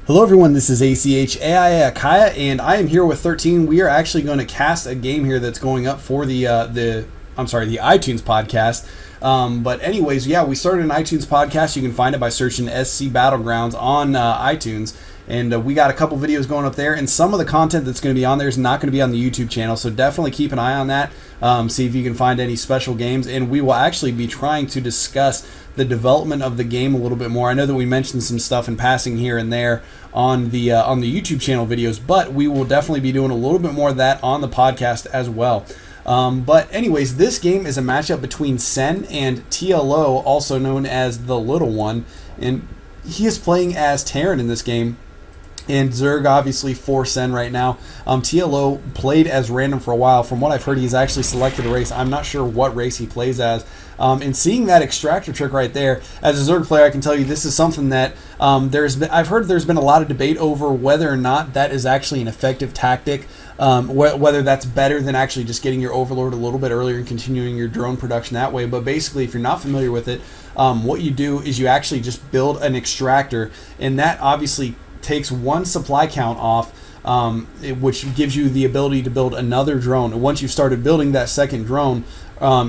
Hello everyone, this is ACHAIA Akaya, and I am here with 13. We are actually going to cast a game here that's going up for the iTunes podcast. But anyways, yeah, we started an iTunes podcast. You can find it by searching SC Battlegrounds on iTunes. And we got a couple videos going up there, and some of the content that's going to be on there is not going to be on the YouTube channel, so definitely keep an eye on that. See if you can find any special games, and we will actually be trying to discuss the development of the game a little bit more. I know that we mentioned some stuff in passing here and there on the YouTube channel videos, but we will definitely be doing a little bit more of that on the podcast as well. But anyways, this game is a matchup between Sen and TLO, also known as the Little One, and he is playing as Terran in this game. And Zerg obviously for Sen right now. TLO played as random for a while. From what I've heard, he's actually selected a race. I'm not sure what race he plays as. And seeing that extractor trick right there, as a Zerg player, I can tell you this is something that I've heard there's been a lot of debate over whether or not that is actually an effective tactic. Whether that's better than actually just getting your Overlord a little bit earlier and continuing your drone production that way. But basically, if you're not familiar with it, what you do is you actually just build an extractor, and that obviously takes one supply count off, which gives you the ability to build another drone. And once you've started building that second drone,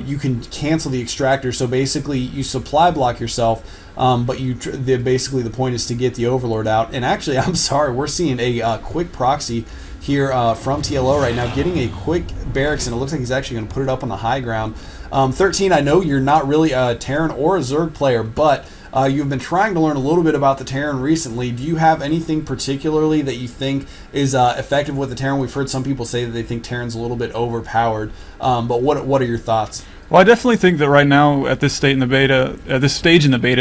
you can cancel the extractor. So basically, you supply block yourself, but basically the point is to get the Overlord out. And actually, I'm sorry, we're seeing a quick proxy here from TLO right now, getting a quick barracks, and it looks like he's actually going to put it up on the high ground. 13, I know you're not really a Terran or a Zerg player, but you've been trying to learn a little bit about the Terran recently. Do you have anything particularly that you think is effective with the Terran? We've heard some people say that they think Terran's a little bit overpowered, but what are your thoughts? Well, I definitely think that right now, at this stage in the beta,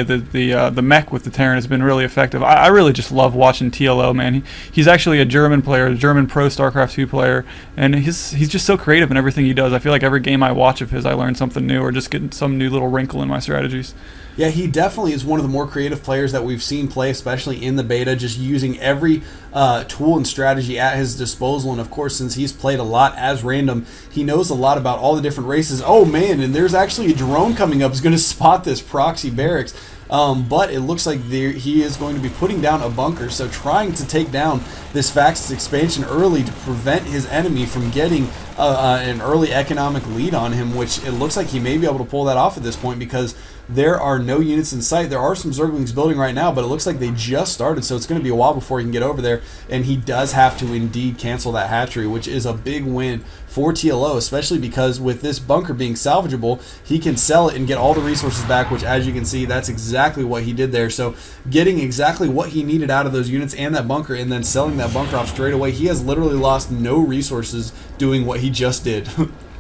the mech with the Terran has been really effective. I really just love watching TLO, man. He's actually a German player, a German pro StarCraft 2 player, and he's just so creative in everything he does. I feel like every game I watch of his, I learn something new or just get some new little wrinkle in my strategies. Yeah, he definitely is one of the more creative players that we've seen play, especially in the beta, just using every tool and strategy at his disposal. And of course, since he's played a lot as random, he knows a lot about all the different races. Oh man, and there's actually a drone coming up. He's going to spot this proxy barracks. But it looks like he is going to be putting down a bunker, so trying to take down this Fax's expansion early to prevent his enemy from getting an early economic lead on him, which it looks like he may be able to pull that off at this point because there are no units in sight. There are some Zerglings building right now, but it looks like they just started, so it's going to be a while before he can get over there, and he does have to indeed cancel that hatchery, which is a big win for TLO, especially because with this bunker being salvageable, he can sell it and get all the resources back, which as you can see, that's exactly what he did there. So getting exactly what he needed out of those units and that bunker, and then selling that bunker off straight away, he has literally lost no resources doing what he just did.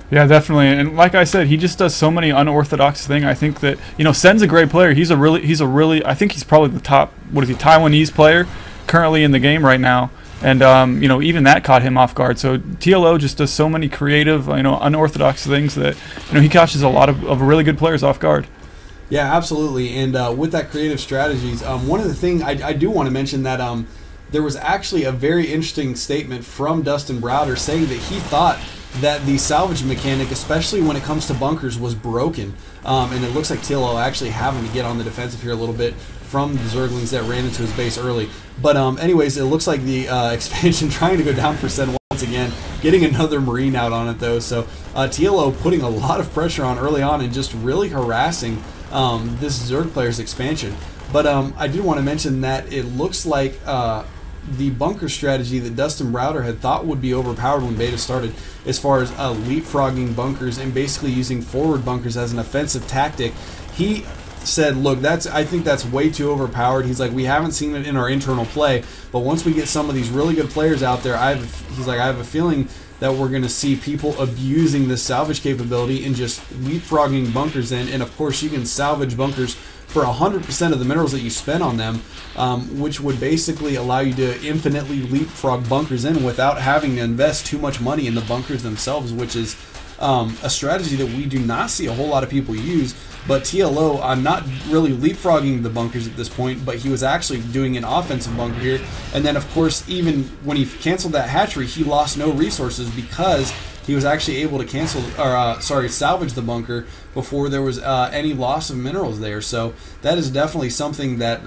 Yeah, definitely. And like I said, he just does so many unorthodox things. I think that, Sen's a great player. He's a really I think he's probably the top, Taiwanese player currently in the game right now. And even that caught him off guard. So TLO just does so many creative, unorthodox things that, he catches a lot of really good players off guard. Yeah, absolutely. And with that creative strategies, one of the things I do want to mention that there was actually a very interesting statement from Dustin Browder saying that he thought that the salvage mechanic, especially when it comes to bunkers, was broken. And it looks like TLO actually having to get on the defensive here a little bit from the Zerglings that ran into his base early. But anyways, it looks like the expansion trying to go down for Sen once again, getting another Marine out on it though. So TLO putting a lot of pressure on early on and just really harassing this Zerg player's expansion. But I did want to mention that it looks like the bunker strategy that Dustin Browder had thought would be overpowered when beta started, as far as leapfrogging bunkers and basically using forward bunkers as an offensive tactic, he said, look, I think that's way too overpowered. He's like, we haven't seen it in our internal play, but once we get some of these really good players out there, I have a feeling that we're going to see people abusing this salvage capability and just leapfrogging bunkers in. And of course, you can salvage bunkers for 100% of the minerals that you spend on them, which would basically allow you to infinitely leapfrog bunkers in without having to invest too much money in the bunkers themselves, which is a strategy that we do not see a whole lot of people use. But TLO, I'm not really leapfrogging the bunkers at this point, but he was actually doing an offensive bunker here. And then, of course, even when he canceled that hatchery, he lost no resources because he was actually able to salvage the bunker before there was any loss of minerals there. So that is definitely something that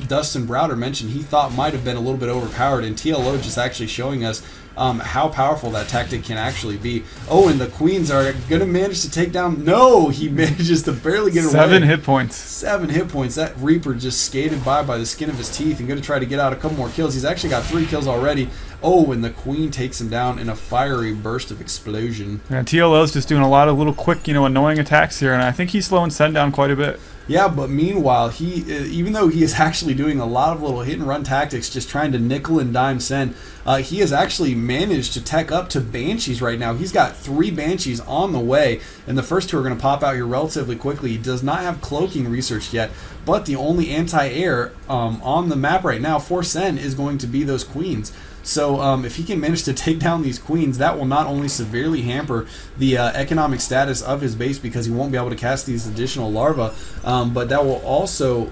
Dustin Browder mentioned he thought might have been a little bit overpowered, and TLO just actually showing us how powerful that tactic can actually be. Oh, and the queens are going to manage to take down. No, he manages to barely get away. 7 hit points. 7 hit points. That Reaper just skated by the skin of his teeth and going to try to get out a couple more kills. He's actually got 3 kills already. Oh, and the queen takes him down in a fiery burst of explosion. Yeah, TLO's just doing a lot of little quick, annoying attacks here, and I think he's slowing Sen down quite a bit. Yeah, but meanwhile, he even though he is actually doing a lot of little hit-and-run tactics, just trying to nickel and dime Sen, he has actually managed to tech up to Banshees right now. He's got 3 Banshees on the way, and the first 2 are going to pop out here relatively quickly. He does not have cloaking researched yet, but the only anti-air on the map right now for Sen is going to be those queens. So if he can manage to take down these queens, that will not only severely hamper the economic status of his base because he won't be able to cast these additional larvae, but that will also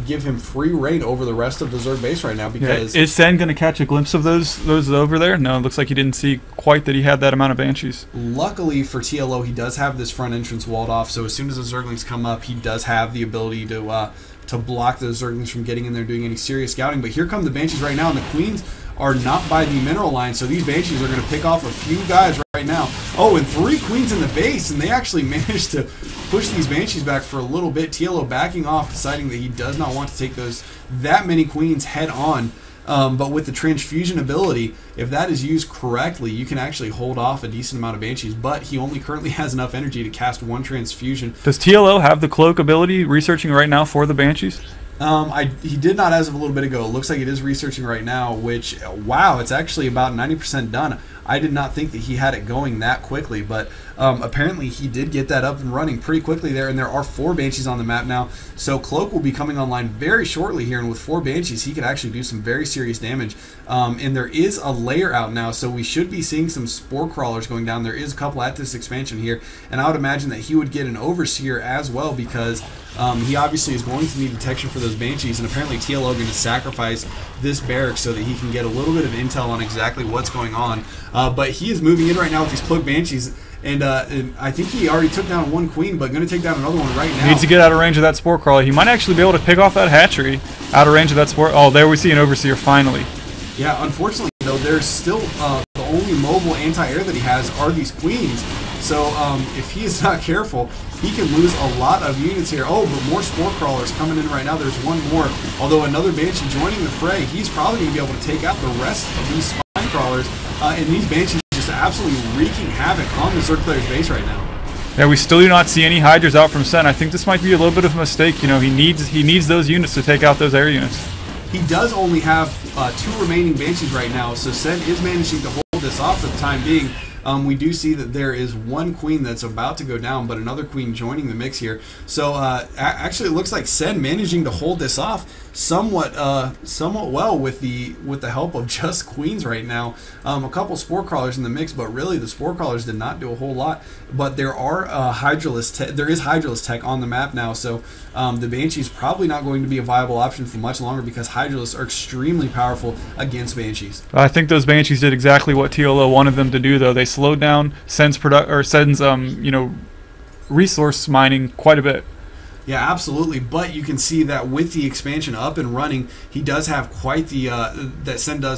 give him free reign over the rest of the Zerg base right now. Because is Sen going to catch a glimpse of those over there? No, it looks like he didn't see quite that he had that amount of Banshees. Luckily for TLO, he does have this front entrance walled off, so as soon as the Zerglings come up, he does have the ability to block those Zerglings from getting in there doing any serious scouting. But here come the Banshees right now, and the queens are not by the mineral line, so these Banshees are going to pick off a few guys right now. Oh, and 3 queens in the base, and they actually managed to push these Banshees back for a little bit. TLO backing off, deciding that he does not want to take that many queens head on. But with the transfusion ability, if that is used correctly, you can actually hold off a decent amount of Banshees, but he only currently has enough energy to cast 1 transfusion. Does TLO have the cloak ability researching right now for the Banshees? He did not as of a little bit ago. It looks like it is researching right now, which, wow, it's actually about 90% done. I did not think that he had it going that quickly, but apparently he did get that up and running pretty quickly there, and there are 4 Banshees on the map now, so Cloak will be coming online very shortly here, and with 4 Banshees, he could actually do some very serious damage, and there is a layer out now, so we should be seeing some Spore Crawlers going down. There is a couple at this expansion here, and I would imagine that he would get an Overseer as well, because he obviously is going to need detection for those Banshees, and apparently TLO going to sacrifice this barrack so that he can get a little bit of intel on exactly what's going on. But he is moving in right now with these Cloak Banshees, and I think he already took down 1 queen, but going to take down another one right now. Needs to get out of range of that Spore Crawler. He might actually be able to pick off that hatchery out of range of that Spore. Oh, there we see an Overseer finally. Yeah, unfortunately, though, there's still the only mobile anti-air that he has are these queens. So if he is not careful, he can lose a lot of units here. Oh, but more Spore Crawlers coming in right now. There's 1 more. Although another Banshee joining the fray, he's probably going to be able to take out the rest of these Spine Crawlers. And these Banshees just absolutely wreaking havoc on the Zerg player's base right now. Yeah, we still do not see any Hydras out from Sen. I think this might be a little bit of a mistake. He needs those units to take out those air units. He does only have 2 remaining Banshees right now, so Sen is managing to hold this off for the time being. We do see that there is 1 queen that's about to go down, but another queen joining the mix here. So actually, it looks like Sen managing to hold this off somewhat well with the help of just queens right now. A couple Spore Crawlers in the mix, but really the Spore Crawlers did not do a whole lot. But there are there is Hydralisk tech on the map now, so the Banshee is probably not going to be a viable option for much longer because Hydralisks are extremely powerful against Banshees. I think those Banshees did exactly what TLO wanted them to do, though. They slowed down Sen's resource mining quite a bit. Yeah, absolutely. But you can see that with the expansion up and running, he does have quite the that Sen does